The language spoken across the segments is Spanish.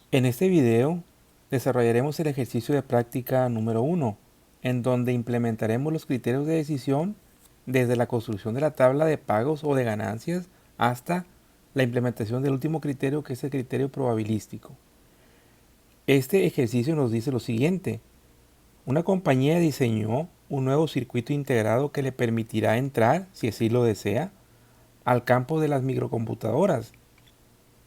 En este video desarrollaremos el ejercicio de práctica número 1, en donde implementaremos los criterios de decisión desde la construcción de la tabla de pagos o de ganancias hasta la implementación del último criterio, que es el criterio probabilístico. Este ejercicio nos dice lo siguiente: una compañía diseñó un nuevo circuito integrado que le permitirá entrar, si así lo desea, al campo de las microcomputadoras.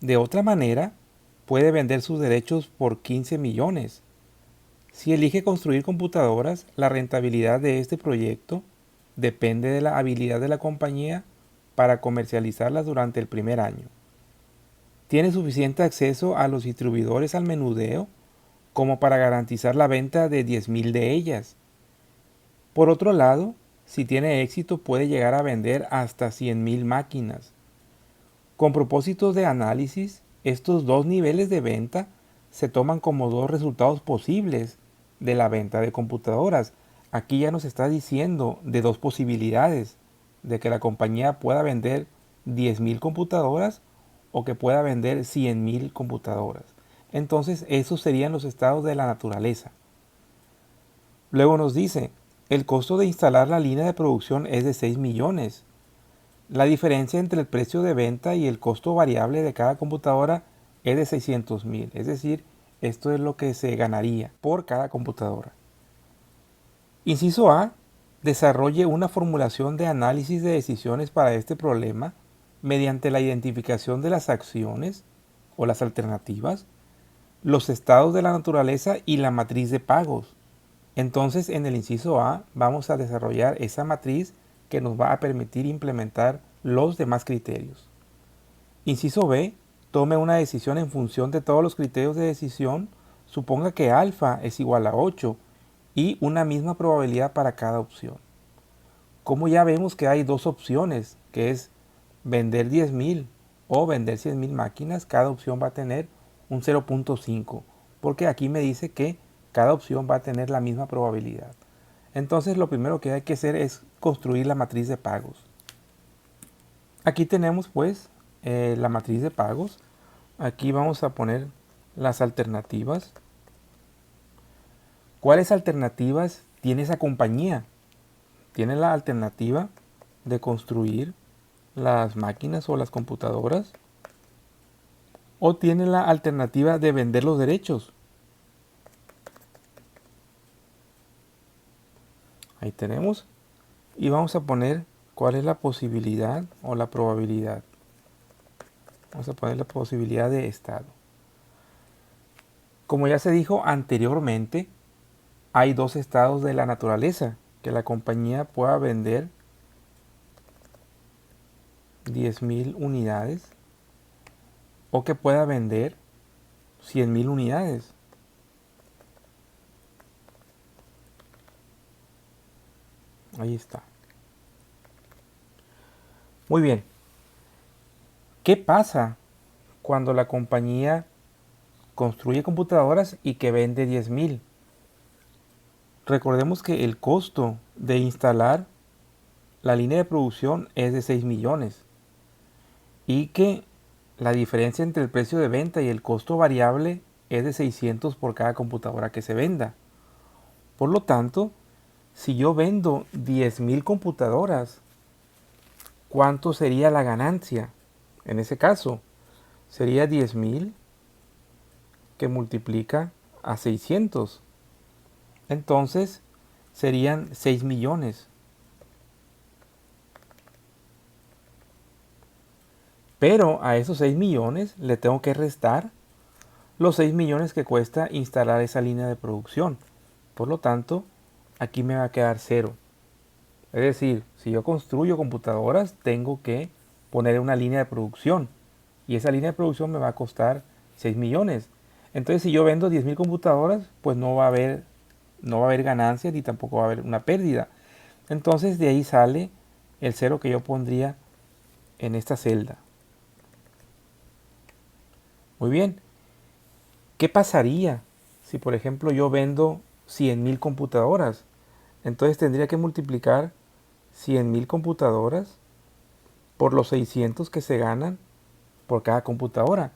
De otra manera, puede vender sus derechos por 15 millones. Si elige construir computadoras, la rentabilidad de este proyecto depende de la habilidad de la compañía para comercializarlas durante el primer año. Tiene suficiente acceso a los distribuidores al menudeo como para garantizar la venta de 10.000 de ellas. Por otro lado, si tiene éxito, puede llegar a vender hasta 100.000 máquinas. Con propósitos de análisis, estos dos niveles de venta se toman como dos resultados posibles de la venta de computadoras. Aquí ya nos está diciendo de dos posibilidades: de que la compañía pueda vender 10.000 computadoras o que pueda vender 100.000 computadoras. Entonces, esos serían los estados de la naturaleza. Luego nos dice, el costo de instalar la línea de producción es de 6 millones. La diferencia entre el precio de venta y el costo variable de cada computadora es de 600.000. Es decir, esto es lo que se ganaría por cada computadora. Inciso A. Desarrolle una formulación de análisis de decisiones para este problema mediante la identificación de las acciones o las alternativas, los estados de la naturaleza y la matriz de pagos. Entonces, en el inciso A vamos a desarrollar esa matriz que nos va a permitir implementar los demás criterios. Inciso B, tome una decisión en función de todos los criterios de decisión. Suponga que alfa es igual a 8 y una misma probabilidad para cada opción. Como ya vemos que hay dos opciones, que es vender 10.000 o vender 100.000 máquinas, cada opción va a tener un 0.5, porque aquí me dice que cada opción va a tener la misma probabilidad. Entonces lo primero que hay que hacer es construir la matriz de pagos. Aquí tenemos pues la matriz de pagos. Aquí vamos a poner las alternativas. ¿Cuáles alternativas tiene esa compañía? Tiene la alternativa de construir las máquinas o las computadoras, o tiene la alternativa de vender los derechos. Ahí tenemos. Y vamos a poner cuál es la posibilidad o la probabilidad. Vamos a poner la posibilidad de estado. Como ya se dijo anteriormente, hay dos estados de la naturaleza: que la compañía pueda vender 10.000 unidades o que pueda vender 100.000 unidades. Ahí está. Muy bien. ¿Qué pasa cuando la compañía construye computadoras y que vende 10.000? Recordemos que el costo de instalar la línea de producción es de 6 millones y que la diferencia entre el precio de venta y el costo variable es de 600 por cada computadora que se venda. Por lo tanto, si yo vendo 10.000 computadoras, ¿cuánto sería la ganancia? En ese caso, sería 10.000 que multiplica a 600. Entonces, serían 6 millones. Pero a esos 6 millones le tengo que restar los 6 millones que cuesta instalar esa línea de producción. Por lo tanto, aquí me va a quedar cero. Es decir, si yo construyo computadoras, tengo que poner una línea de producción. Y esa línea de producción me va a costar 6 millones. Entonces, si yo vendo 10.000 computadoras, pues no va a haber ganancias ni tampoco va a haber una pérdida. Entonces, de ahí sale el cero que yo pondría en esta celda. Muy bien. ¿Qué pasaría si, por ejemplo, yo vendo 100.000 computadoras? Entonces tendría que multiplicar 100.000 computadoras por los 600 que se ganan por cada computadora.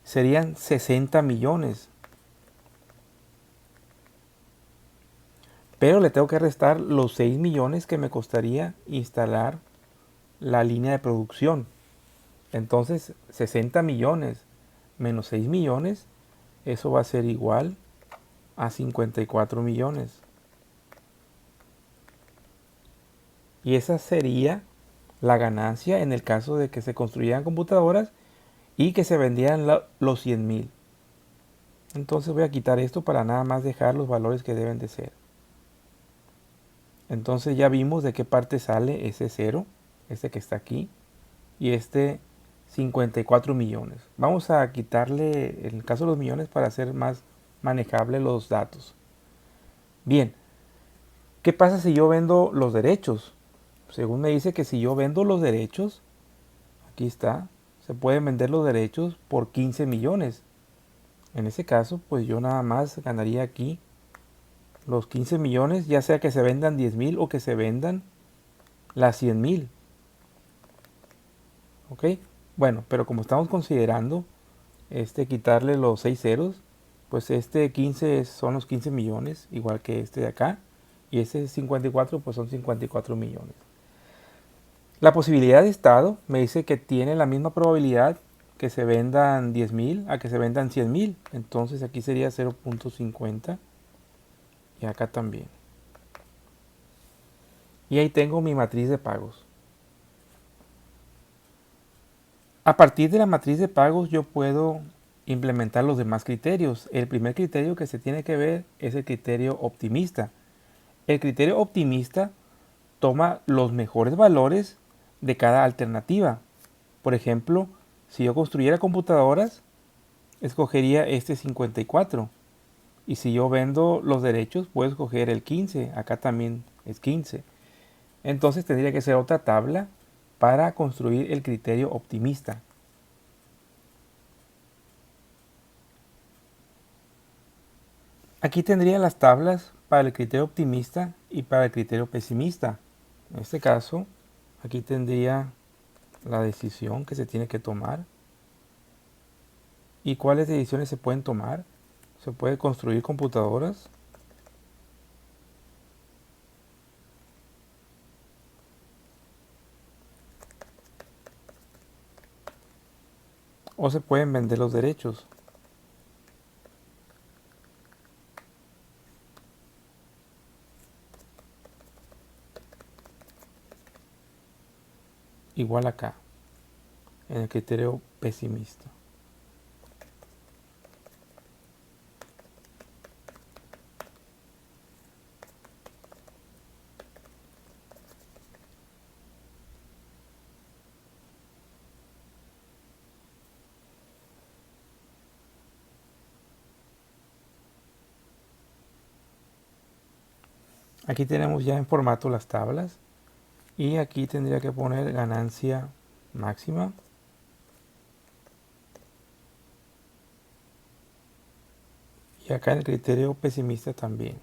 serían 60 millones. Pero le tengo que restar los 6 millones que me costaría instalar la línea de producción. Entonces 60 millones menos 6 millones, eso va a ser igual a 54 millones. Y esa sería la ganancia en el caso de que se construyeran computadoras y que se vendieran los 100,000. Entonces voy a quitar esto para nada más dejar los valores que deben de ser. Entonces ya vimos de qué parte sale ese 0, este que está aquí, y este 54 millones. Vamos a quitarle, en el caso de los millones, para hacer más manejable los datos. Bien, ¿qué pasa si yo vendo los derechos? Según me dice que si yo vendo los derechos, aquí está, se pueden vender los derechos por 15 millones. En ese caso, pues yo nada más ganaría aquí los 15 millones, ya sea que se vendan 10,000 o que se vendan las 100,000. ¿Ok? Bueno, pero como estamos considerando quitarle los 6 ceros, pues 15 son los 15 millones, igual que este de acá, y ese 54 pues son 54 millones. La posibilidad de estado me dice que tiene la misma probabilidad que se vendan 10,000 a que se vendan 100,000. Entonces aquí sería 0.50 y acá también. Y ahí tengo mi matriz de pagos. A partir de la matriz de pagos yo puedo implementar los demás criterios. El primer criterio que se tiene que ver es el criterio optimista. El criterio optimista toma los mejores valores de cada alternativa. Por ejemplo, si yo construyera computadoras, escogería este 54. Y si yo vendo los derechos, puedo escoger el 15. Acá también es 15. Entonces tendría que ser otra tabla para construir el criterio optimista. Aquí tendría las tablas para el criterio optimista y para el criterio pesimista. En este caso, aquí tendría la decisión que se tiene que tomar. ¿Y cuáles decisiones se pueden tomar? Se puede construir computadoras. O se pueden vender los derechos. Igual acá, en el criterio pesimista. Aquí tenemos ya en formato las tablas. Y aquí tendría que poner ganancia máxima. Y acá en el criterio pesimista también.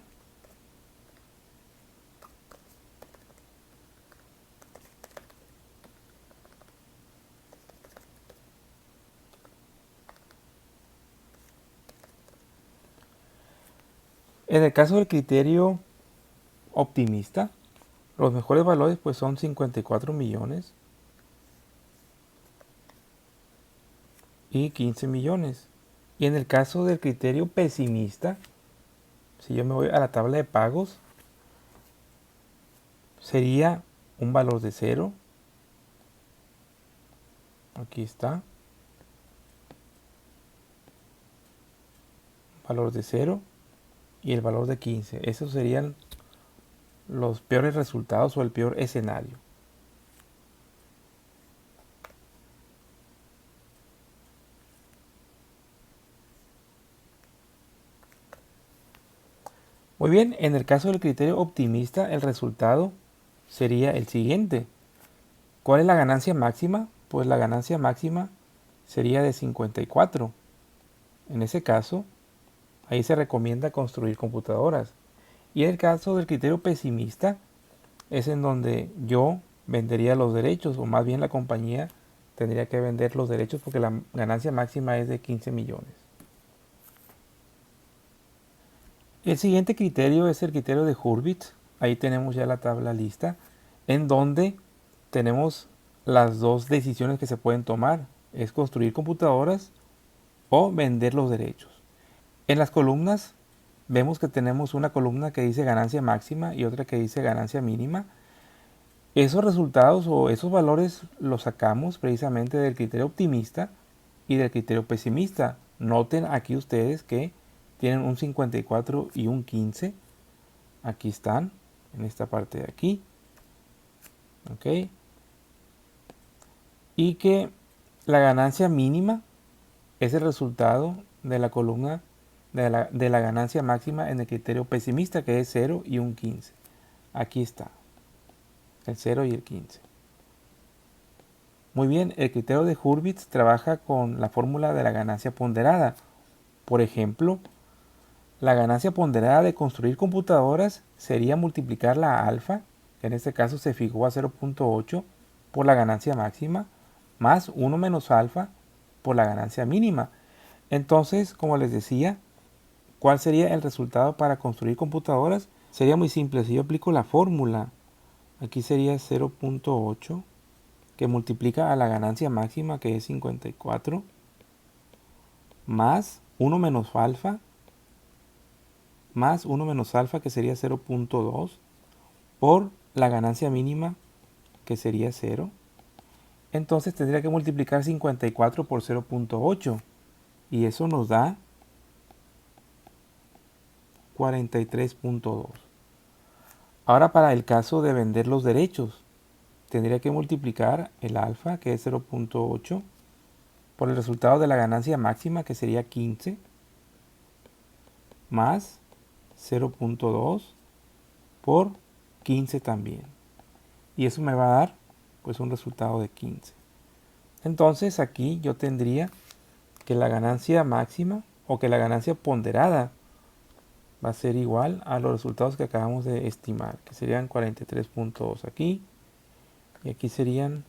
En el caso del criterio optimista, los mejores valores pues son 54 millones y 15 millones. Y en el caso del criterio pesimista, si yo me voy a la tabla de pagos, sería un valor de 0. Aquí está. Valor de 0 y el valor de 15. Esos serían los peores resultados o el peor escenario. Muy bien, en el caso del criterio optimista, el resultado sería el siguiente. ¿Cuál es la ganancia máxima? Pues la ganancia máxima sería de 54. En ese caso, ahí se recomienda construir computadoras. Y en el caso del criterio pesimista, es en donde yo vendería los derechos, o más bien la compañía tendría que vender los derechos porque la ganancia máxima es de 15 millones. El siguiente criterio es el criterio de Hurwitz. Ahí tenemos ya la tabla lista, en donde tenemos las dos decisiones que se pueden tomar. Es construir computadoras o vender los derechos. En las columnas vemos que tenemos una columna que dice ganancia máxima y otra que dice ganancia mínima. Esos resultados o esos valores los sacamos precisamente del criterio optimista y del criterio pesimista. Noten aquí ustedes que tienen un 54 y un 15. Aquí están, en esta parte de aquí. ¿Ok? Y que la ganancia mínima es el resultado de la columna de la ganancia máxima en el criterio pesimista, que es 0 y un 15. Aquí está, el 0 y el 15. Muy bien, el criterio de Hurwitz trabaja con la fórmula de la ganancia ponderada. Por ejemplo, la ganancia ponderada de construir computadoras sería multiplicar la alfa, que en este caso se fijó a 0.8, por la ganancia máxima, más 1 menos alfa por la ganancia mínima. Entonces, como les decía, ¿cuál sería el resultado para construir computadoras? Sería muy simple. Si yo aplico la fórmula, aquí sería 0.8, que multiplica a la ganancia máxima, que es 54, más 1 menos alfa, que sería 0.2, por la ganancia mínima, que sería 0. Entonces tendría que multiplicar 54 por 0.8, y eso nos da 43.2. Ahora, para el caso de vender los derechos, tendría que multiplicar el alfa, que es 0.8, por el resultado de la ganancia máxima, que sería 15, más 0.2 por 15 también. Y eso me va a dar pues un resultado de 15. Entonces aquí yo tendría que la ganancia máxima o que la ganancia ponderada va a ser igual a los resultados que acabamos de estimar, que serían 43.2 aquí, y aquí serían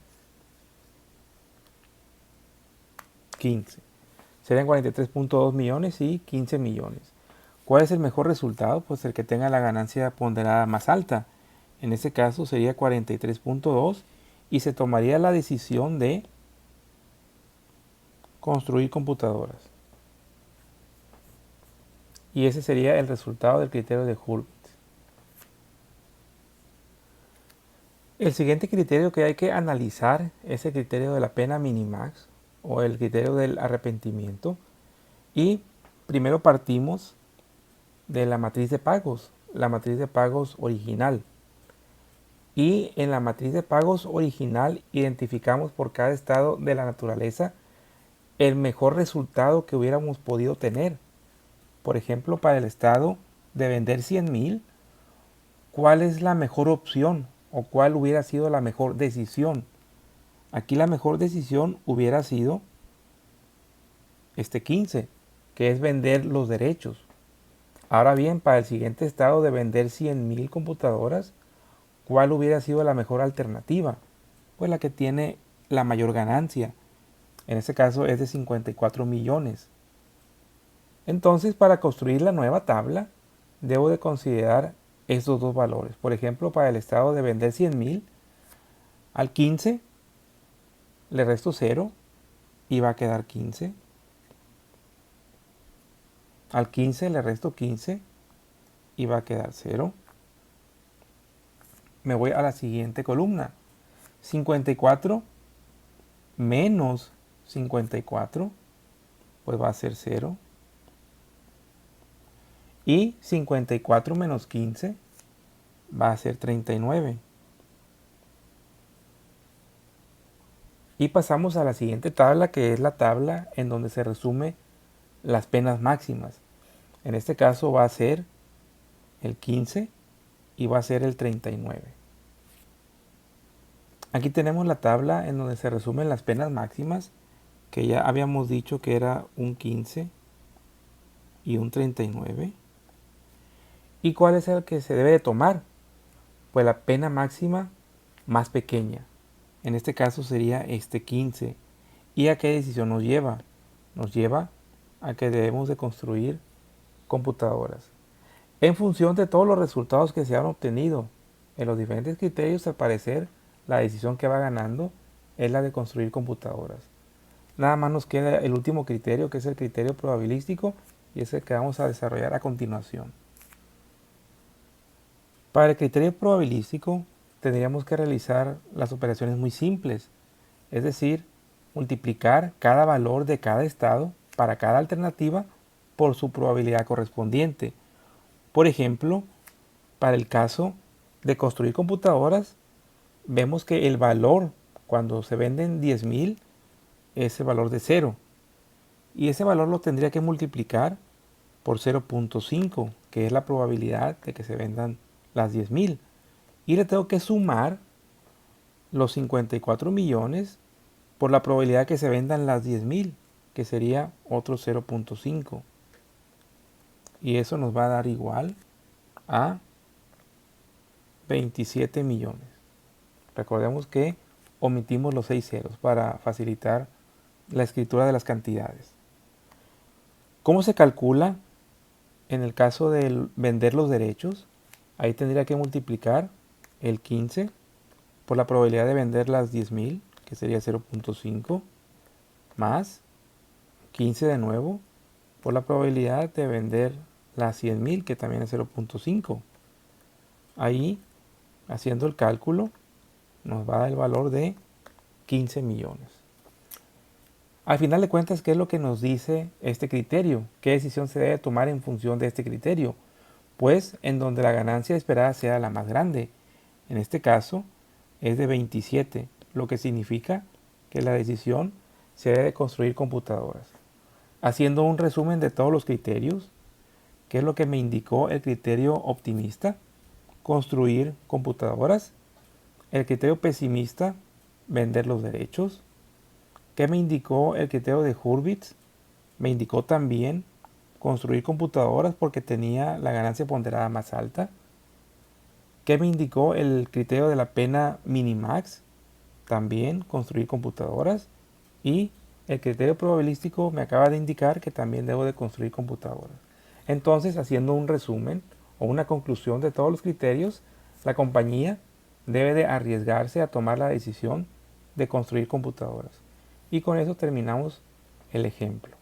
15. Serían 43.2 millones y 15 millones. ¿Cuál es el mejor resultado? Pues el que tenga la ganancia ponderada más alta. En este caso sería 43.2 y se tomaría la decisión de construir computadoras. Y ese sería el resultado del criterio de Hurwitz. El siguiente criterio que hay que analizar es el criterio de la pena minimax o el criterio del arrepentimiento. Y primero partimos de la matriz de pagos, la matriz de pagos original. Y en la matriz de pagos original identificamos por cada estado de la naturaleza el mejor resultado que hubiéramos podido tener. Por ejemplo, para el estado de vender 100,000, ¿cuál es la mejor opción o cuál hubiera sido la mejor decisión? Aquí la mejor decisión hubiera sido este 15, que es vender los derechos. Ahora bien, para el siguiente estado de vender 100,000 computadoras, ¿cuál hubiera sido la mejor alternativa? Pues la que tiene la mayor ganancia. En este caso es de 54 millones. Entonces, para construir la nueva tabla, debo de considerar estos dos valores. Por ejemplo, para el estado de vender 100,000, al 15 le resto 0 y va a quedar 15. Al 15 le resto 15 y va a quedar 0. Me voy a la siguiente columna. 54 menos 54, pues va a ser 0. Y 54 menos 15 va a ser 39. Y pasamos a la siguiente tabla, que es la tabla en donde se resume las penas máximas. En este caso va a ser el 15 y va a ser el 39. Aquí tenemos la tabla en donde se resumen las penas máximas, que ya habíamos dicho que era un 15 y un 39. ¿Y cuál es el que se debe de tomar? Pues la pena máxima más pequeña. En este caso sería este 15. ¿Y a qué decisión nos lleva? Nos lleva a que debemos de construir computadoras. En función de todos los resultados que se han obtenido en los diferentes criterios, al parecer, la decisión que va ganando es la de construir computadoras. Nada más nos queda el último criterio, que es el criterio probabilístico, y es el que vamos a desarrollar a continuación. Para el criterio probabilístico tendríamos que realizar las operaciones muy simples, es decir, multiplicar cada valor de cada estado para cada alternativa por su probabilidad correspondiente. Por ejemplo, para el caso de construir computadoras, vemos que el valor cuando se venden 10.000 es el valor de 0. Y ese valor lo tendría que multiplicar por 0.5, que es la probabilidad de que se vendan las 10.000. Y le tengo que sumar los 54 millones por la probabilidad de que se vendan las 10.000, que sería otro 0.5. Y eso nos va a dar igual a 27 millones. Recordemos que omitimos los 6 ceros para facilitar la escritura de las cantidades. ¿Cómo se calcula en el caso de vender los derechos? Ahí tendría que multiplicar el 15 por la probabilidad de vender las 10.000, que sería 0.5, más 15 de nuevo por la probabilidad de vender las 100.000, que también es 0.5. Ahí, haciendo el cálculo, nos va a dar el valor de 15 millones. Al final de cuentas, ¿qué es lo que nos dice este criterio? ¿Qué decisión se debe tomar en función de este criterio? Pues en donde la ganancia esperada sea la más grande. En este caso es de 27, lo que significa que la decisión se debe construir computadoras. Haciendo un resumen de todos los criterios, ¿qué es lo que me indicó el criterio optimista? Construir computadoras. El criterio pesimista, vender los derechos. ¿Qué me indicó el criterio de Hurwitz? Me indicó también construir computadoras porque tenía la ganancia ponderada más alta. ¿Qué me indicó el criterio de la pena minimax? También construir computadoras. Y el criterio probabilístico me acaba de indicar que también debo de construir computadoras. Entonces, haciendo un resumen o una conclusión de todos los criterios, la compañía debe de arriesgarse a tomar la decisión de construir computadoras. Y con eso terminamos el ejemplo.